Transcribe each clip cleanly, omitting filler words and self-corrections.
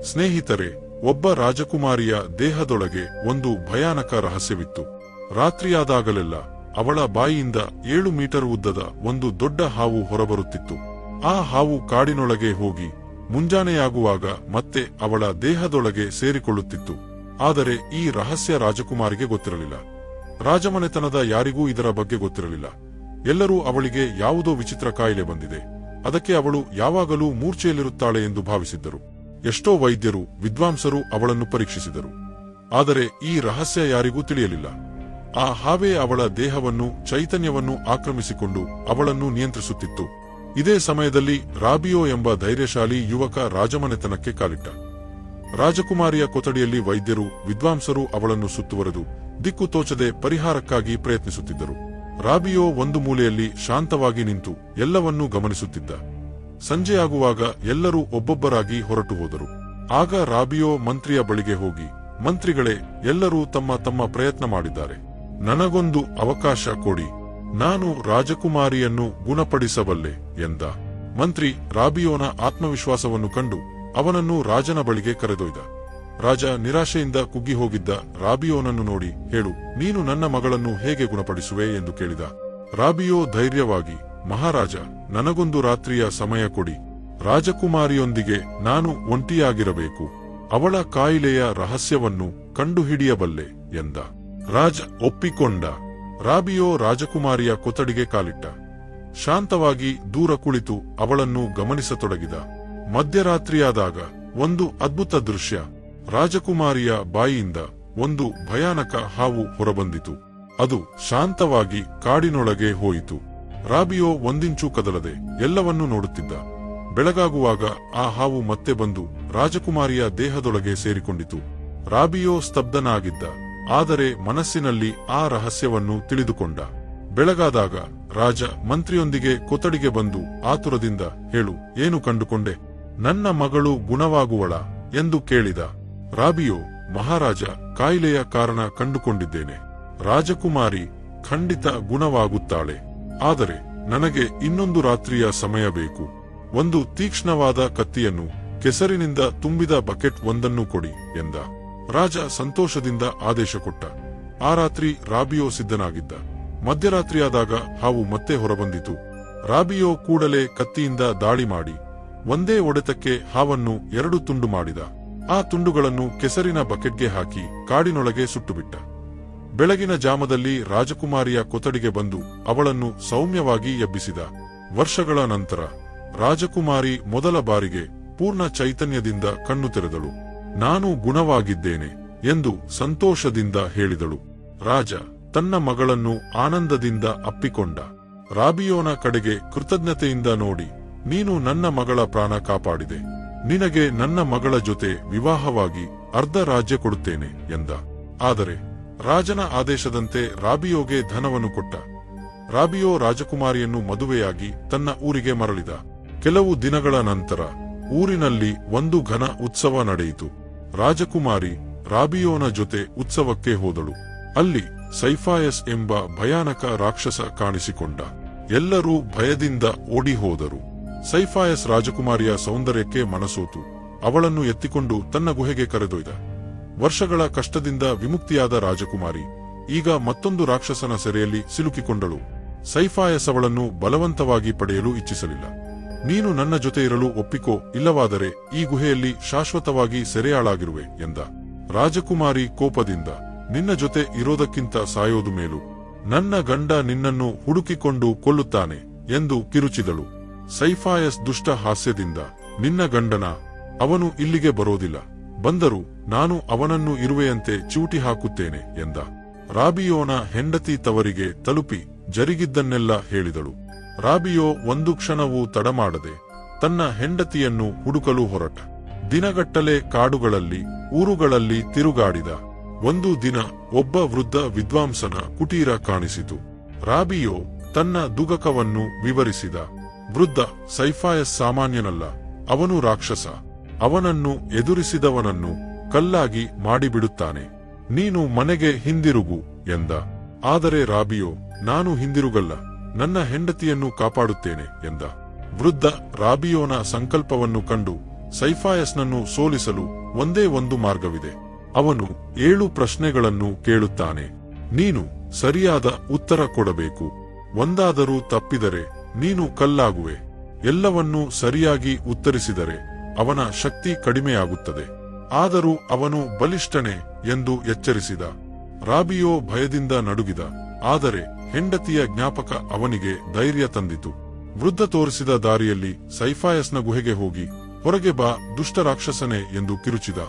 ಸ್ನೇಹಿತರೆ, ಒಬ್ಬ ರಾಜಕುಮಾರಿಯ ದೇಹದೊಳಗೆ ಒಂದು ಭಯಾನಕ ರಹಸ್ಯವಿತ್ತು. ರಾತ್ರಿಯಾದಾಗಲೆಲ್ಲ ಅವಳ ಬಾಯಿಯಿಂದ 7 ಮೀಟರ್ ಉದ್ದದ ಒಂದು ದೊಡ್ಡ ಹಾವು ಹೊರಬರುತ್ತಿತ್ತು. ಆ ಹಾವು ಕಾಡಿನೊಳಗೆ ಹೋಗಿ ಮುಂಜಾನೆಯಾಗುವಾಗ ಮತ್ತೆ ಅವಳ ದೇಹದೊಳಗೆ ಸೇರಿಕೊಳ್ಳುತ್ತಿತ್ತು. ಆದರೆ ಈ ರಹಸ್ಯ ರಾಜಕುಮಾರಿಗೆ ಗೊತ್ತಿರಲಿಲ್ಲ. ರಾಜಮನೆತನದ ಯಾರಿಗೂ ಇದರ ಬಗ್ಗೆ ಗೊತ್ತಿರಲಿಲ್ಲ. ಎಲ್ಲರೂ ಅವಳಿಗೆ ಯಾವುದೋ ವಿಚಿತ್ರ ಕಾಯಿಲೆ ಬಂದಿದೆ, ಅದಕ್ಕೆ ಅವಳು ಯಾವಾಗಲೂ ಮೂರ್ಛೆಯಲ್ಲಿರುತ್ತಾಳೆ ಎಂದು ಭಾವಿಸಿದ್ದರು. ಎಷ್ಟೋ ವೈದ್ಯರು, ವಿದ್ವಾಂಸರು ಅವಳನ್ನು ಪರೀಕ್ಷಿಸಿದರು. ಆದರೆ ಈ ರಹಸ್ಯ ಯಾರಿಗೂ ತಿಳಿಯಲಿಲ್ಲ. ಆ ಹಾವೇ ಅವಳ ದೇಹವನ್ನು, ಚೈತನ್ಯವನ್ನು ಆಕ್ರಮಿಸಿಕೊಂಡು ಅವಳನ್ನು ನಿಯಂತ್ರಿಸುತ್ತಿತ್ತು. ಇದೇ ಸಮಯದಲ್ಲಿ ರಾಬಿಯೋ ಎಂಬ ಧೈರ್ಯಶಾಲಿ ಯುವಕ ರಾಜಮನೆತನಕ್ಕೆ ಕಾಲಿಟ್ಟ. ರಾಜಕುಮಾರಿಯ ಕೊಠಡಿಯಲ್ಲಿ ವೈದ್ಯರು, ವಿದ್ವಾಂಸರು ಅವಳನ್ನು ಸುತ್ತುವರೆದು ದಿಕ್ಕು ತೋಚದೆ ಪರಿಹಾರಕ್ಕಾಗಿ ಪ್ರಯತ್ನಿಸುತ್ತಿದ್ದರು. ರಾಬಿಯೋ ಒಂದು ಮೂಲೆಯಲ್ಲಿ ಶಾಂತವಾಗಿ ನಿಂತು ಎಲ್ಲವನ್ನೂ ಗಮನಿಸುತ್ತಿದ್ದ. ಸಂಜೆಯಾಗುವಾಗ ಎಲ್ಲರೂ ಒಬ್ಬೊಬ್ಬರಾಗಿ ಹೊರಟು ಹೋದರು. ಆಗ ರಾಬಿಯೋ ಮಂತ್ರಿಯ ಬಳಿಗೆ ಹೋಗಿ, ಮಂತ್ರಿಗಳೇ, ಎಲ್ಲರೂ ತಮ್ಮ ತಮ್ಮ ಪ್ರಯತ್ನ ಮಾಡಿದ್ದಾರೆ, ನನಗೊಂದು ಅವಕಾಶ ಕೊಡಿ, ನಾನು ರಾಜಕುಮಾರಿಯನ್ನು ಗುಣಪಡಿಸಬಲ್ಲೆ ಎಂದ. ಮಂತ್ರಿ ರಾಬಿಯೋನ ಆತ್ಮವಿಶ್ವಾಸವನ್ನು ಕಂಡು ಅವನನ್ನು ರಾಜನ ಬಳಿಗೆ ಕರೆದೊಯ್ದ. ರಾಜ ನಿರಾಶೆಯಿಂದ ಕುಗ್ಗಿ ಹೋಗಿದ್ದ ರಾಬಿಯೋನನ್ನು ನೋಡಿ, ಹೇಳು, ನೀನು ನನ್ನ ಮಗಳನ್ನು ಹೇಗೆ ಗುಣಪಡಿಸುವೆ ಎಂದು ಕೇಳಿದ. ರಾಬಿಯೋ ಧೈರ್ಯವಾಗಿ, ಮಹಾರಾಜ, ನನಗೊಂದು ರಾತ್ರಿಯ ಸಮಯ ಕೊಡಿ, ರಾಜಕುಮಾರಿಯೊಂದಿಗೆ ನಾನು ಒಂಟಿಯಾಗಿರಬೇಕು, ಅವಳ ಕಾಯಿಲೆಯ ರಹಸ್ಯವನ್ನು ಕಂಡುಹಿಡಿಯಬಲ್ಲೆ ಎಂದ. ರಾಜ ಒಪ್ಪಿಕೊಂಡ. ರಾಬಿಯೋ ರಾಜಕುಮಾರಿಯ ಕೊಠಡಿಗೆ ಕಾಲಿಟ್ಟ. ಶಾಂತವಾಗಿ ದೂರ ಕುಳಿತು ಅವಳನ್ನು ಗಮನಿಸತೊಡಗಿದ. ಮಧ್ಯರಾತ್ರಿಯಾದಾಗ ಒಂದು ಅದ್ಭುತ ದೃಶ್ಯ. ರಾಜಕುಮಾರಿಯ ಬಾಯಿಯಿಂದ ಒಂದು ಭಯಾನಕ ಹಾವು ಹೊರಬಂದಿತು. ಅದು ಶಾಂತವಾಗಿ ಕಾಡಿನೊಳಗೆ ಹೋಯಿತು. ರಾಬಿಯೋ ಒಂದಿಂಚೂ ಕದಲದೆ ಎಲ್ಲವನ್ನೂ ನೋಡುತ್ತಿದ್ದ. ಬೆಳಗಾಗುವಾಗ ಆ ಹಾವು ಮತ್ತೆ ಬಂದು ರಾಜಕುಮಾರಿಯ ದೇಹದೊಳಗೆ ಸೇರಿಕೊಂಡಿತು. ರಾಬಿಯೋ ಸ್ತಬ್ಧನಾಗಿದ್ದ, ಆದರೆ ಮನಸ್ಸಿನಲ್ಲಿ ಆ ರಹಸ್ಯವನ್ನು ತಿಳಿದುಕೊಂಡ. ಬೆಳಗಾದಾಗ ರಾಜ ಮಂತ್ರಿಯೊಂದಿಗೆ ಕೊಠಡಿಗೆ ಬಂದು ಆತುರದಿಂದ, ಹೇಳು, ಏನು ಕಂಡುಕೊಂಡೆ, ನನ್ನ ಮಗಳು ಗುಣವಾಗುವಳ ಎಂದು ಕೇಳಿದ. ರಾಬಿಯೋ, ಮಹಾರಾಜ, ಕಾಯಿಲೆಯ ಕಾರಣ ಕಂಡುಕೊಂಡಿದ್ದೇನೆ, ರಾಜಕುಮಾರಿ ಖಂಡಿತ ಗುಣವಾಗುತ್ತಾಳೆ, ಆದರೆ ನನಗೆ ಇನ್ನೊಂದು ರಾತ್ರಿಯ ಸಮಯ ಬೇಕು. ಒಂದು ತೀಕ್ಷ್ಣವಾದ ಕತ್ತಿಯನ್ನು, ಕೆಸರಿನಿಂದ ತುಂಬಿದ ಬಕೆಟ್ ಒಂದನ್ನು ಕೊಡಿ ಎಂದ. ರಾಜ ಸಂತೋಷದಿಂದ ಆದೇಶ ಕೊಟ್ಟ. ಆ ರಾತ್ರಿ ರಾಬಿಯೋ ಸಿದ್ಧನಾಗಿದ್ದ. ಮಧ್ಯರಾತ್ರಿಯಾದಾಗ ಹಾವು ಮತ್ತೆ ಹೊರಬಂದಿತು. ರಾಬಿಯೋ ಕೂಡಲೇ ಕತ್ತಿಯಿಂದ ದಾಳಿ ಮಾಡಿ ಒಂದೇ ಒಡೆತಕ್ಕೆ ಹಾವನ್ನು 2 ತುಂಡು ಮಾಡಿದ. ಆ ತುಂಡುಗಳನ್ನು ಕೆಸರಿನ ಬಕೆಟ್ಗೆ ಹಾಕಿ ಕಾಡಿನೊಳಗೆ ಸುಟ್ಟುಬಿಟ್ಟ. ಬೆಳಗಿನ ಜಾಮದಲ್ಲಿ ರಾಜಕುಮಾರಿಯ ಕೊಠಡಿಗೆ ಬಂದು ಅವಳನ್ನು ಸೌಮ್ಯವಾಗಿ ಎಬ್ಬಿಸಿದ. ವರ್ಷಗಳ ನಂತರ ರಾಜಕುಮಾರಿ ಮೊದಲ ಬಾರಿಗೆ ಪೂರ್ಣ ಚೈತನ್ಯದಿಂದ ಕಣ್ಣು ತೆರೆದಳು. ನಾನು ಗುಣವಾಗಿದ್ದೇನೆ ಎಂದು ಸಂತೋಷದಿಂದ ಹೇಳಿದಳು. ರಾಜ ತನ್ನ ಮಗಳನ್ನು ಆನಂದದಿಂದ ಅಪ್ಪಿಕೊಂಡ. ರಾಬಿಯೋನ ಕಡೆಗೆ ಕೃತಜ್ಞತೆಯಿಂದ ನೋಡಿ, ನೀನು ನನ್ನ ಮಗಳ ಪ್ರಾಣ ಕಾಪಾಡಿದೆ, ನಿನಗೆ ನನ್ನ ಮಗಳ ಜೊತೆ ವಿವಾಹವಾಗಿ ಅರ್ಧ ರಾಜ್ಯ ಕೊಡುತ್ತೇನೆ ಎಂದ. ಆದರೆ ರಾಜನ ಆದೇಶದಂತೆ ರಾಬಿಯೋಗೆ ಧನವನ್ನು ಕೊಟ್ಟ. ರಾಬಿಯೋ ರಾಜಕುಮಾರಿಯನ್ನು ಮದುವೆಯಾಗಿ ತನ್ನ ಊರಿಗೆ ಮರಳಿದ. ಕೆಲವು ದಿನಗಳ ನಂತರ ಊರಿನಲ್ಲಿ ಒಂದು ಘನ ಉತ್ಸವ ನಡೆಯಿತು. ರಾಜಕುಮಾರಿ ರಾಬಿಯೋನ ಜೊತೆ ಉತ್ಸವಕ್ಕೆ ಹೋದಳು. ಅಲ್ಲಿ ಸೈಫಾಯಸ್ ಎಂಬ ಭಯಾನಕ ರಾಕ್ಷಸ ಕಾಣಿಸಿಕೊಂಡ. ಎಲ್ಲರೂ ಭಯದಿಂದ ಓಡಿ ಹೋದರು. ಸೈಫಾಯಸ್ ರಾಜಕುಮಾರಿಯ ಸೌಂದರ್ಯಕ್ಕೆ ಮನಸೋತು ಅವಳನ್ನು ಎತ್ತಿಕೊಂಡು ತನ್ನ ಗುಹೆಗೆ ಕರೆದೊಯ್ದ. ವರ್ಷಗಳ ಕಷ್ಟದಿಂದ ವಿಮುಕ್ತಿಯಾದ ರಾಜಕುಮಾರಿ ಈಗ ಮತ್ತೊಂದು ರಾಕ್ಷಸನ ಸೆರೆಯಲ್ಲಿ ಸಿಲುಕಿಕೊಂಡಳು. ಸೈಫಾಯಸ್ ಅವಳನ್ನು ಬಲವಂತವಾಗಿ ಪಡೆಯಲು ಇಚ್ಛಿಸಲಿಲ್ಲ. ನೀನು ನನ್ನ ಜೊತೆ ಇರಲು ಒಪ್ಪಿಕೋ, ಇಲ್ಲವಾದರೆ ಈ ಗುಹೆಯಲ್ಲಿ ಶಾಶ್ವತವಾಗಿ ಸೆರೆಯಾಳಾಗಿರುವೆ ಎಂದ. ರಾಜಕುಮಾರಿ ಕೋಪದಿಂದ, ನಿನ್ನ ಜೊತೆ ಇರೋದಕ್ಕಿಂತ ಸಾಯೋದು ಮೇಲು, ನನ್ನ ಗಂಡ ನಿನ್ನನ್ನು ಹುಡುಕಿಕೊಂಡು ಕೊಲ್ಲುತ್ತಾನೆ ಎಂದು ಕಿರುಚಿದಳು. ಸೈಫಾಯಸ್ ದುಷ್ಟ ಹಾಸ್ಯದಿಂದ, ನಿನ್ನ ಗಂಡನ, ಅವನು ಇಲ್ಲಿಗೆ ಬರೋದಿಲ್ಲ, ಬಂದರೂ ನಾನು ಅವನನ್ನು ಇರುವೆಯಂತೆ ಚಿವುಟಿ ಹಾಕುತ್ತೇನೆ ಎಂದ. ರಾಬಿಯೋನ ಹೆಂಡತಿ ತವರಿಗೆ ತಲುಪಿ ಜರುಗಿದ್ದನ್ನೆಲ್ಲ ಹೇಳಿದಳು. ರಾಬಿಯೋ ಒಂದು ಕ್ಷಣವೂ ತಡಮಾಡದೆ ತನ್ನ ಹೆಂಡತಿಯನ್ನು ಹುಡುಕಲು ಹೊರಟ. ದಿನಗಟ್ಟಲೆ ಕಾಡುಗಳಲ್ಲಿ, ಊರುಗಳಲ್ಲಿ ತಿರುಗಾಡಿದ. ಒಂದು ದಿನ ಒಬ್ಬ ವೃದ್ಧ ವಿದ್ವಾಂಸನ ಕುಟೀರ ಕಾಣಿಸಿತು. ರಾಬಿಯೋ ತನ್ನ ದುಗಕವನ್ನು ವಿವರಿಸಿದ. ವೃದ್ಧ, ಸೈಫಾಯಸ್ ಸಾಮಾನ್ಯನಲ್ಲ, ಅವನು ರಾಕ್ಷಸ. ಅವನನ್ನು ಎದುರಿಸಿದವನನ್ನು ಕಲ್ಲಾಗಿ ಮಾಡಿಬಿಡುತ್ತಾನೆ. ನೀನು ಮನೆಗೆ ಹಿಂದಿರುಗು ಎಂದ. ಆದರೆ ರಾಬಿಯೋ, ನಾನು ಹಿಂದಿರುಗಲ್ಲ, ನನ್ನ ಹೆಂಡತಿಯನ್ನು ಕಾಪಾಡುತ್ತೇನೆ ಎಂದ. ವೃದ್ಧ ರಾಬಿಯೋನ ಸಂಕಲ್ಪವನ್ನು ಕಂಡು ಸೈಫಾಯಸ್ನನ್ನು ಸೋಲಿಸಲು ಒಂದೇ ಒಂದು ಮಾರ್ಗವಿದೆ. ಅವನು 7 ಪ್ರಶ್ನೆಗಳನ್ನು ಕೇಳುತ್ತಾನೆ. ನೀನು ಸರಿಯಾದ ಉತ್ತರ ಕೊಡಬೇಕು. ಒಂದಾದರೂ ತಪ್ಪಿದರೆ ನೀನು ಕಲ್ಲಾಗುವೆ. ಎಲ್ಲವನ್ನೂ ಸರಿಯಾಗಿ ಉತ್ತರಿಸಿದರೆ ಅವನ ಶಕ್ತಿ ಕಡಿಮೆಯಾಗುತ್ತದೆ. ಆದರೂ ಅವನು ಬಲಿಷ್ಠನೇ ಎಂದು ಎಚ್ಚರಿಸಿದ. ರಾಬಿಯೋ ಭಯದಿಂದ ನಡುಗಿದ. ಆದರೆ ಹೆಂಡತಿಯ ಜ್ಞಾಪಕ ಅವನಿಗೆ ಧೈರ್ಯ ತಂದಿತು. ವೃದ್ಧ ತೋರಿಸಿದ ದಾರಿಯಲ್ಲಿ ಸೈಫಾಯಸ್ನ ಗುಹೆಗೆ ಹೋಗಿ, ಹೊರಗೆ ಬಾ ದುಷ್ಟ ರಾಕ್ಷಸನೇ ಎಂದು ಕಿರುಚಿದ.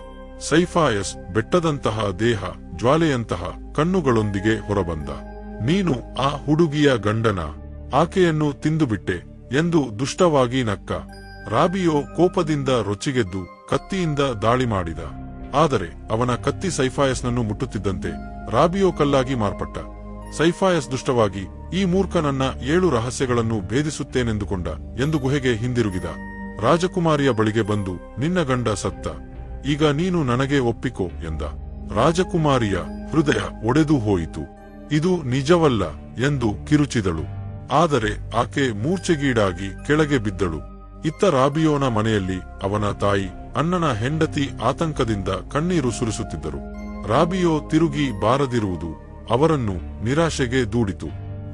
ಸೈಫಾಯಸ್ ಬೆಟ್ಟದಂತಹ ದೇಹ, ಜ್ವಾಲೆಯಂತಹ ಕಣ್ಣುಗಳೊಂದಿಗೆ ಹೊರಬಂದ. ನೀನು ಆ ಹುಡುಗಿಯ ಗಂಡನ, ಆಕೆಯನ್ನು ತಿಂದುಬಿಟ್ಟೆ ಎಂದು ದುಷ್ಟವಾಗಿ ನಕ್ಕ. ರಾಬಿಯೋ ಕೋಪದಿಂದ ರೊಚ್ಚಿಗೆದ್ದು ಕತ್ತಿಯಿಂದ ದಾಳಿ ಮಾಡಿದ. ಆದರೆ ಅವನ ಕತ್ತಿ ಸೈಫಾಯಸ್ನನ್ನು ಮುಟ್ಟುತ್ತಿದ್ದಂತೆ ರಾಬಿಯೋ ಕಲ್ಲಾಗಿ ಮಾರ್ಪಟ್ಟ. ಸೈಫಾಯಸ್ ದುಷ್ಟವಾಗಿ, ಈ ಮೂರ್ಖನನ್ನ 7 ರಹಸ್ಯಗಳನ್ನು ಭೇದಿಸುತ್ತೇನೆಂದುಕೊಂಡ ಎಂದು ಗುಹೆಗೆ ಹಿಂದಿರುಗಿದ. ರಾಜಕುಮಾರಿಯ ಬಳಿಗೆ ಬಂದು, ನಿನ್ನ ಗಂಡ ಸತ್ತ, ಈಗ ನೀನು ನನಗೆ ಒಪ್ಪಿಕೋ ಎಂದ. ರಾಜಕುಮಾರಿಯ ಹೃದಯ ಒಡೆದು ಹೋಯಿತು. ಇದು ನಿಜವಲ್ಲ ಎಂದು ಕಿರುಚಿದಳು. ಆದರೆ ಆಕೆ ಮೂರ್ಛೆಗೀಡಾಗಿ ಕೆಳಗೆ ಬಿದ್ದಳು. ಇತ್ತ ರಾಬಿಯೋನ ಮನೆಯಲ್ಲಿ ಅವನ ತಾಯಿ, ಅಣ್ಣನ ಹೆಂಡತಿ ಆತಂಕದಿಂದ ಕಣ್ಣೀರು ಸುರಿಸುತ್ತಿದ್ದರು. ರಾಬಿಯೋ ತಿರುಗಿ ಬಾರದಿರುವುದು ಅವರನ್ನು ನಿರಾಶೆಗೆ ದೂಡಿತು.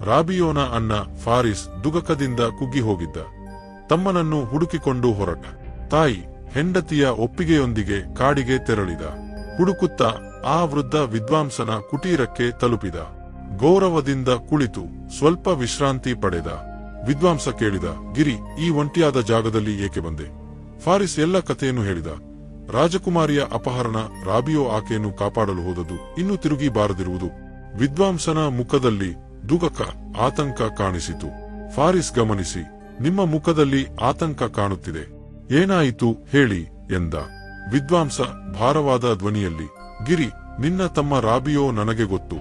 ರಾಬಿಯೋನ ಅಣ್ಣ ಫಾರಿಸ್ ದುಗಕದಿಂದ ಕುಗ್ಗಿ ಹೋಗಿದ್ದ. ತಮ್ಮನನ್ನು ಹುಡುಕಿಕೊಂಡು ಹೊರಟ. ತಾಯಿ ಹೆಂಡತಿಯ ಒಪ್ಪಿಗೆಯೊಂದಿಗೆ ಕಾಡಿಗೆ ತೆರಳಿದ. ಹುಡುಕುತ್ತಾ ಆ ವೃದ್ಧ ವಿದ್ವಾಂಸನ ಕುಟೀರಕ್ಕೆ ತಲುಪಿದ. ಗೌರವದಿಂದ ಕುಳಿತು ಸ್ವಲ್ಪ ವಿಶ್ರಾಂತಿ ಪಡೆದ. ವಿದ್ವಾಂಸ ಕೇಳಿದ, ಗಿರಿ, ಈ ಒಂಟಿಯಾದ ಜಾಗದಲ್ಲಿ ಏಕೆ ಬಂದೆ? ಫಾರಿಸ್ ಎಲ್ಲ ಕಥೆಯನ್ನು ಹೇಳಿದ. ರಾಜಕುಮಾರಿಯ ಅಪಹರಣ, ರಾಬಿಯೋ ಆಕೆಯನ್ನು ಕಾಪಾಡಲು ಹೋದದ್ದು, ಇನ್ನೂ ತಿರುಗಿ ಬಾರದಿರುವುದು. ವಿದ್ವಾಂಸನ ಮುಖದಲ್ಲಿ ದುಗಕ, ಆತಂಕ ಕಾಣಿಸಿತು. ಫಾರಿಸ್ ಗಮನಿಸಿ, ನಿಮ್ಮ ಮುಖದಲ್ಲಿ ಆತಂಕ ಕಾಣುತ್ತಿದೆ, ಏನಾಯಿತು ಹೇಳಿ ಎಂದ. ವಿದ್ವಾಂಸ ಭಾರವಾದ ಧ್ವನಿಯಲ್ಲಿ, ಗಿರಿ, ನಿನ್ನ ತಮ್ಮ ರಾಬಿಯೋ ನನಗೆ ಗೊತ್ತು.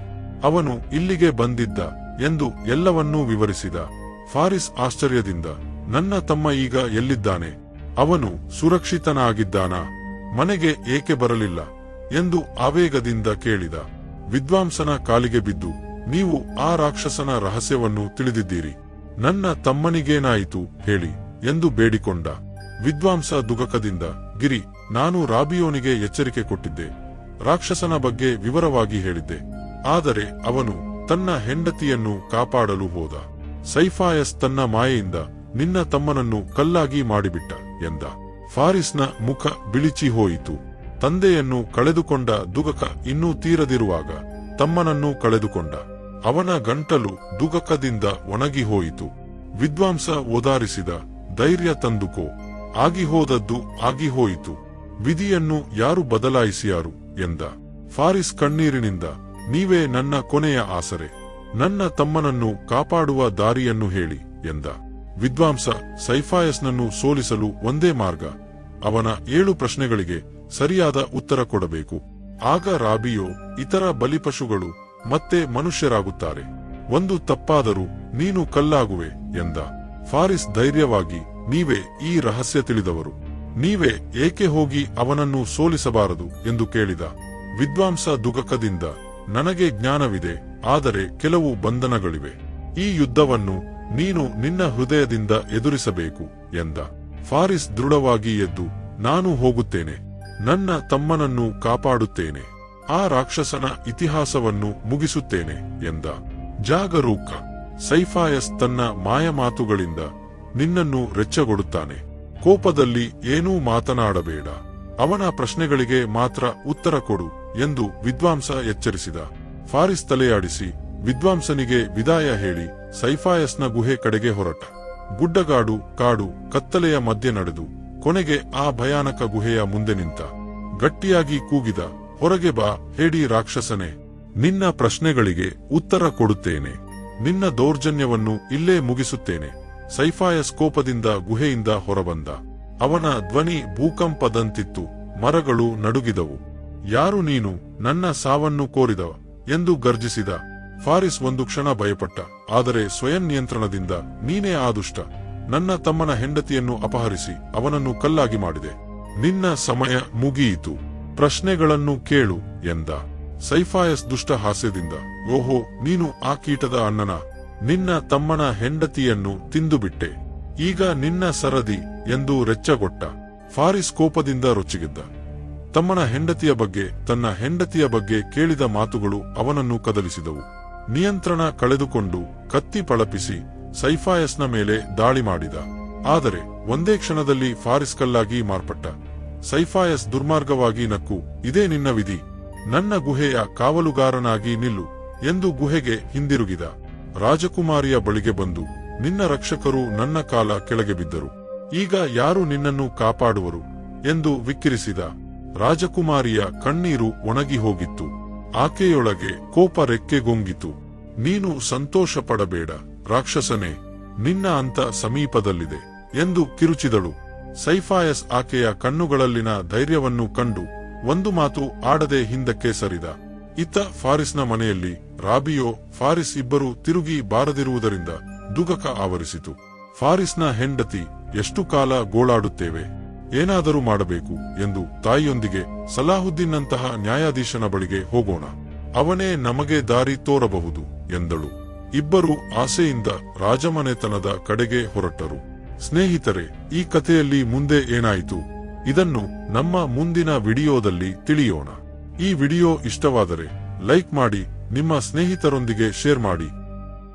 ಅವನು ಇಲ್ಲಿಗೆ ಬಂದಿದ್ದ ಎಂದು ಎಲ್ಲವನ್ನೂ ವಿವರಿಸಿದ. ಫಾರಿಸ್ ಆಶ್ಚರ್ಯದಿಂದ, ನನ್ನ ತಮ್ಮ ಈಗ ಎಲ್ಲಿದ್ದಾನೆ? ಅವನು ಸುರಕ್ಷಿತನಾಗಿದ್ದಾನಾ? ಮನೆಗೆ ಏಕೆ ಬರಲಿಲ್ಲ ಎಂದು ಆವೇಗದಿಂದ ಕೇಳಿದ. ವಿದ್ವಾಂಸನ ಕಾಲಿಗೆ ಬಿದ್ದು, ನೀವು ಆ ರಾಕ್ಷಸನ ರಹಸ್ಯವನ್ನು ತಿಳಿದಿದ್ದೀರಿ. ನನ್ನ ತಮ್ಮನಿಗೇನಾಯಿತು ಹೇಳಿ ಎಂದು ಬೇಡಿಕೊಂಡ. ವಿದ್ವಾಂಸ ದುಗಕದಿಂದ, ಗಿರಿ, ನಾನು ರಾಬಿಯೋನಿಗೆ ಎಚ್ಚರಿಕೆ ಕೊಟ್ಟಿದ್ದೆ. ರಾಕ್ಷಸನ ಬಗ್ಗೆ ವಿವರವಾಗಿ ಹೇಳಿದ್ದೆ. ಆದರೆ ಅವನು ತನ್ನ ಹೆಂಡತಿಯನ್ನು ಕಾಪಾಡಲು ಹೋದ. ಸೈಫಾಯಸ್ ತನ್ನ ಮಾಯೆಯಿಂದ ನಿನ್ನ ತಮ್ಮನನ್ನು ಕಲ್ಲಾಗಿ ಮಾಡಿಬಿಟ್ಟ ಎಂದ. ಫಾರಿಸ್ನ ಮುಖ ಬಿಳಿಚಿ ಹೋಯಿತು. ತಂದೆಯನ್ನು ಕಳೆದುಕೊಂಡ ದುಗಕ ಇನ್ನೂ ತೀರದಿರುವಾಗ ತಮ್ಮನನ್ನು ಕಳೆದುಕೊಂಡ. ಅವನ ಗಂಟಲು ದುಗಕದಿಂದ ಒಣಗಿ ಹೋಯಿತು. ವಿದ್ವಾಂಸ ಓದಾರಿಸಿದ, ಧೈರ್ಯ ತಂದುಕೋ, ಆಗಿಹೋದದ್ದು ಆಗಿಹೋಯಿತು. ವಿಧಿಯನ್ನು ಯಾರು ಬದಲಾಯಿಸಿಯಾರು ಎಂದ. ಫಾರಿಸ್ ಕಣ್ಣೀರಿನಿಂದ, ನೀವೇ ನನ್ನ ಕೊನೆಯ ಆಸರೆ. ನನ್ನ ತಮ್ಮನನ್ನು ಕಾಪಾಡುವ ದಾರಿಯನ್ನು ಹೇಳಿ ಎಂದ. ವಿದ್ವಾಂಸ, ಸೈಫಾಯಸ್ನನ್ನು ಸೋಲಿಸಲು ಒಂದೇ ಮಾರ್ಗ. ಅವನ 7 ಪ್ರಶ್ನೆಗಳಿಗೆ ಸರಿಯಾದ ಉತ್ತರ ಕೊಡಬೇಕು. ಆಗ ರಾಬಿಯೋ, ಇತರ ಬಲಿಪಶುಗಳು ಮತ್ತೆ ಮನುಷ್ಯರಾಗುತ್ತಾರೆ. ಒಂದು ತಪ್ಪಾದರೂ ನೀನು ಕಲ್ಲಾಗುವೆ ಎಂದ. ಫಾರಿಸ್ ಧೈರ್ಯವಾಗಿ, ನೀವೇ ಈ ರಹಸ್ಯ ತಿಳಿದವರು. ನೀವೇ ಏಕೆ ಹೋಗಿ ಅವನನ್ನು ಸೋಲಿಸಬಾರದು ಎಂದು ಕೇಳಿದ. ವಿದ್ವಾಂಸ ದುಗಕದಿಂದ, ನನಗೆ ಜ್ಞಾನವಿದೆ, ಆದರೆ ಕೆಲವು ಬಂಧನಗಳಿವೆ. ಈ ಯುದ್ಧವನ್ನು ನೀನು ನಿನ್ನ ಹೃದಯದಿಂದ ಎದುರಿಸಬೇಕು ಎಂದ. ಫಾರಿಸ್ ದೃಢವಾಗಿ ಎದ್ದು, ನಾನು ಹೋಗುತ್ತೇನೆ. ನನ್ನ ತಮ್ಮನನ್ನು ಕಾಪಾಡುತ್ತೇನೆ. ಆ ರಾಕ್ಷಸನ ಇತಿಹಾಸವನ್ನು ಮುಗಿಸುತ್ತೇನೆ ಎಂದ. ಜಾಗರೂಕ, ಸೈಫಾಯಸ್ ತನ್ನ ಮಾಯಮಾತುಗಳಿಂದ ನಿನ್ನನ್ನು ರೆಚ್ಚಗೊಡುತ್ತಾನೆ. ಕೋಪದಲ್ಲಿ ಏನೂ ಮಾತನಾಡಬೇಡ. ಅವನ ಪ್ರಶ್ನೆಗಳಿಗೆ ಮಾತ್ರ ಉತ್ತರ ಕೊಡು ಎಂದು ವಿದ್ವಾಂಸ ಎಚ್ಚರಿಸಿದ. ಫಾರಿಸ್ ತಲೆಯಾಡಿಸಿ ವಿದ್ವಾಂಸನಿಗೆ ವಿದಾಯ ಹೇಳಿ ಸೈಫಾಯಸ್ನ ಗುಹೆ ಕಡೆಗೆ ಹೊರಟ. ಗುಡ್ಡಗಾಡು, ಕಾಡು, ಕತ್ತಲೆಯ ಮಧ್ಯೆ ನಡೆದು ಕೊನೆಗೆ ಆ ಭಯಾನಕ ಗುಹೆಯ ಮುಂದೆ ನಿಂತ. ಗಟ್ಟಿಯಾಗಿ ಕೂಗಿದ, ಹೊರಗೆ ಬಾ ಹೇಡಿ ರಾಕ್ಷಸನೇ. ನಿನ್ನ ಪ್ರಶ್ನೆಗಳಿಗೆ ಉತ್ತರ ಕೊಡುತ್ತೇನೆ. ನಿನ್ನ ದೌರ್ಜನ್ಯವನ್ನು ಇಲ್ಲೇ ಮುಗಿಸುತ್ತೇನೆ. ಸೈಫಾಯಸ್ ಕೋಪದಿಂದ ಗುಹೆಯಿಂದ ಹೊರಬಂದ. ಅವನ ಧ್ವನಿ ಭೂಕಂಪದಂತಿತ್ತು. ಮರಗಳು ನಡುಗಿದವು. ಯಾರು ನೀನು, ನನ್ನ ಸಾವನ್ನು ಕೋರಿದವ ಎಂದು ಗರ್ಜಿಸಿದ. ಫಾರಿಸ್ ಒಂದು ಕ್ಷಣ ಭಯಪಟ್ಟ. ಆದರೆ ಸ್ವಯಂ ನಿಯಂತ್ರಣದಿಂದ, ನೀನೇ ಆ ದುಷ್ಟ. ನನ್ನ ತಮ್ಮನ ಹೆಂಡತಿಯನ್ನು ಅಪಹರಿಸಿ ಅವನನ್ನು ಕಲ್ಲಾಗಿ ಮಾಡಿದೆ. ನಿನ್ನ ಸಮಯ ಮುಗಿಯಿತು. ಪ್ರಶ್ನೆಗಳನ್ನು ಕೇಳು ಎಂದ. ಸೈಫಾಯಸ್ ದುಷ್ಟ ಹಾಸ್ಯದಿಂದ, ಓಹೋ, ನೀನು ಆ ಕೀಟದ ಅಣ್ಣನ. ನಿನ್ನ ತಮ್ಮನ ಹೆಂಡತಿಯನ್ನು ತಿಂದುಬಿಟ್ಟೆ. ಈಗ ನಿನ್ನ ಸರದಿ ಎಂದು ರೆಚ್ಚಗೊಟ್ಟ. ಫಾರಿಸ್ ಕೋಪದಿಂದ ರೊಚ್ಚಿಗೆದ್ದ. ತಮ್ಮನ ಹೆಂಡತಿಯ ಬಗ್ಗೆ, ತನ್ನ ಹೆಂಡತಿಯ ಬಗ್ಗೆ ಕೇಳಿದ ಮಾತುಗಳು ಅವನನ್ನು ಕದಲಿಸಿದವು. ನಿಯಂತ್ರಣ ಕಳೆದುಕೊಂಡು ಕತ್ತಿ ಪಳಪಿಸಿ ಸೈಫಾಯಸ್ನ ಮೇಲೆ ದಾಳಿ ಮಾಡಿದ. ಆದರೆ ಒಂದೇ ಕ್ಷಣದಲ್ಲಿ ಫಾರಿಸ್ ಕಲ್ಲಾಗಿ ಮಾರ್ಪಟ್ಟ. ಸೈಫಾಯಸ್ ದುರ್ಮಾರ್ಗವಾಗಿ ನಕ್ಕು, ಇದೇ ನಿನ್ನ ವಿಧಿ, ನನ್ನ ಗುಹೆಯ ಕಾವಲುಗಾರನಾಗಿ ನಿಲ್ಲು ಎಂದು ಗುಹೆಗೆ ಹಿಂದಿರುಗಿದ. ರಾಜಕುಮಾರಿಯ ಬಳಿಗೆ ಬಂದು, ನಿನ್ನ ರಕ್ಷಕರು ನನ್ನ ಕಾಲ ಕೆಳಗೆ ಬಿದ್ದರು, ಈಗ ಯಾರು ನಿನ್ನನ್ನು ಕಾಪಾಡುವರು ಎಂದು ವಿಕ್ಕಿರಿಸಿದ. ರಾಜಕುಮಾರಿಯ ಕಣ್ಣೀರು ಒಣಗಿ ಹೋಗಿತ್ತು. ಆಕೆಯೊಳಗೆ ಕೋಪ ರೆಕ್ಕೆಗೊಂಗಿತು. ನೀನು ಸಂತೋಷ ಪಡಬೇಡ ರಾಕ್ಷಸನೇ, ನಿನ್ನ ಅಂತ ಸಮೀಪದಲ್ಲಿದೆ ಎಂದು ಕಿರುಚಿದಳು. ಸೈಫಾಯಸ್ ಆಕೆಯ ಕಣ್ಣುಗಳಲ್ಲಿನ ಧೈರ್ಯವನ್ನು ಕಂಡು ಒಂದು ಮಾತು ಆಡದೆ ಹಿಂದಕ್ಕೆ ಸರಿದ. ಇತ್ತ ಫಾರಿಸ್ನ ಮನೆಯಲ್ಲಿ ರಾಬಿಯೋ, ಫಾರಿಸ್ ಇಬ್ಬರು ತಿರುಗಿ ಬಾರದಿರುವುದರಿಂದ ದುಃಖ ಆವರಿಸಿತು. ಫಾರಿಸ್ನ ಹೆಂಡತಿ, ಎಷ್ಟು ಕಾಲ ಗೋಳಾಡುತ್ತೇವೆ, ಏನಾದರೂ ಮಾಡಬೇಕು ಎಂದು ತಾಯಿಯೊಂದಿಗೆ ಸಲಾಹುದ್ದೀನ್ನಂತಹ ನ್ಯಾಯಾಧೀಶನ ಬಳಿಗೆ ಹೋಗೋಣ, ಅವನೇ ನಮಗೆ ದಾರಿ ತೋರಬಹುದು ಎಂದಳು. ಇಬ್ಬರು ಆಸೆಯಿಂದ ರಾಜಮನೆತನದ ಕಡೆಗೆ ಹೊರಟರು. ಸ್ನೇಹಿತರೆ, ಈ ಕಥೆಯಲ್ಲಿ ಮುಂದೆ ಏನಾಯಿತು ಇದನ್ನು ನಮ್ಮ ಮುಂದಿನ ವಿಡಿಯೋದಲ್ಲಿ ತಿಳಿಯೋಣ. ಈ ವಿಡಿಯೋ ಇಷ್ಟವಾದರೆ ಲೈಕ್ ಮಾಡಿ, ನಿಮ್ಮ ಸ್ನೇಹಿತರೊಂದಿಗೆ ಶೇರ್ ಮಾಡಿ.